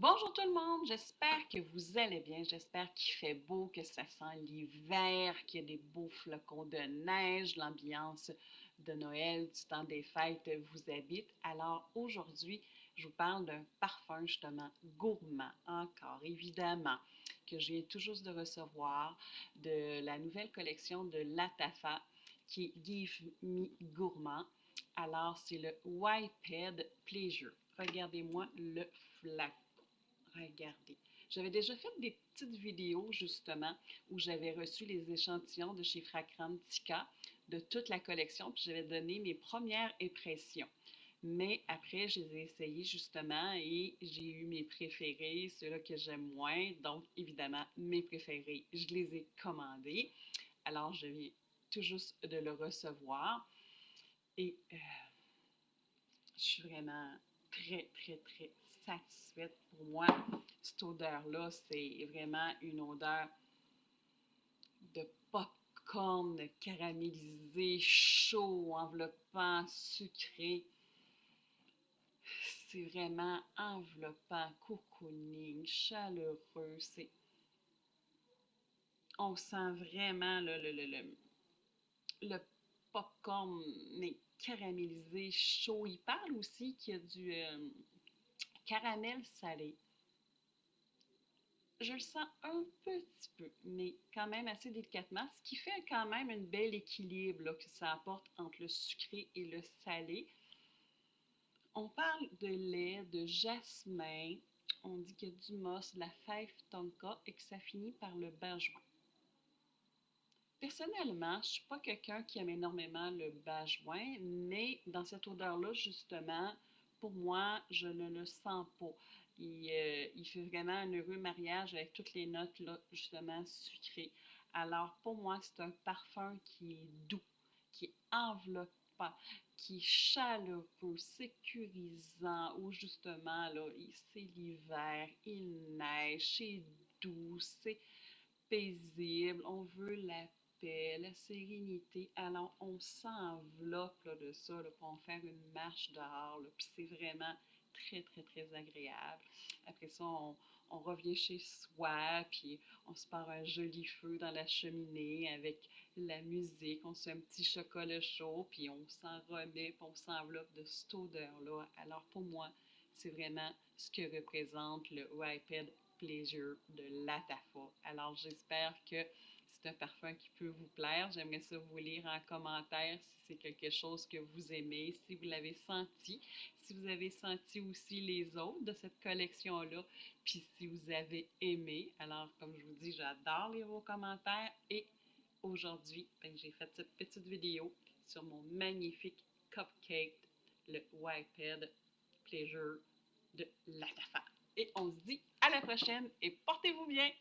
Bonjour tout le monde, j'espère que vous allez bien, j'espère qu'il fait beau, que ça sent l'hiver, qu'il y a des beaux flocons de neige, l'ambiance de Noël, du temps des fêtes vous habite. Alors aujourd'hui, je vous parle d'un parfum justement gourmand, encore évidemment, que je viens tout juste de recevoir de la nouvelle collection de Latafa qui est Give Me Gourmand. Alors c'est le Whitehead Pleasure. Regardez-moi le flacon. Regardez. J'avais déjà fait des petites vidéos, justement, où j'avais reçu les échantillons de chez Fragrantica de toute la collection, puis j'avais donné mes premières impressions. Mais après, je les ai essayés, justement, et j'ai eu mes préférés, ceux-là que j'aime moins. Donc, évidemment, mes préférés, je les ai commandés. Alors, je viens tout juste de le recevoir. Et je suis vraiment très, très, très satisfaite. Pour moi, cette odeur-là, c'est vraiment une odeur de popcorn caramélisé, chaud, enveloppant, sucré. C'est vraiment enveloppant, cocooning, chaleureux. On sent vraiment le popcorn, mais caramélisé, chaud. Il parle aussi qu'il y a du caramel salé. Je le sens un petit peu, mais quand même assez délicatement, ce qui fait quand même un bel équilibre là, que ça apporte entre le sucré et le salé. On parle de lait, de jasmin, on dit qu'il y a du moss, de la fève tonka et que ça finit par le bajoin. Personnellement, je ne suis pas quelqu'un qui aime énormément le bajoin, mais dans cette odeur-là, justement, pour moi, je ne le sens pas. Il fait vraiment un heureux mariage avec toutes les notes, là, justement, sucrées. Alors, pour moi, c'est un parfum qui est doux, qui est enveloppant, qui est chaleureux, sécurisant, où justement, là, c'est l'hiver, il neige, c'est doux, c'est paisible, on veut la paix, la sérénité. Alors, on s'enveloppe là, de ça là, pour faire une marche dehors. Là, puis c'est vraiment très, très, très agréable. Après ça, on revient chez soi, puis on se part un joli feu dans la cheminée avec la musique. On se fait un petit chocolat chaud, puis on s'en remet, puis on s'enveloppe de cette odeur-là. Alors, pour moi, c'est vraiment ce que représente le iPad Pleasure de Latafa. Alors, j'espère que c'est un parfum qui peut vous plaire. J'aimerais ça vous lire en commentaire si c'est quelque chose que vous aimez, si vous l'avez senti, si vous avez senti aussi les autres de cette collection-là, puis si vous avez aimé. Alors, comme je vous dis, j'adore lire vos commentaires et aujourd'hui, ben, j'ai fait cette petite vidéo sur mon magnifique cupcake, le Whitehead Pleasure de Latafa. Et on se dit à la prochaine et portez-vous bien!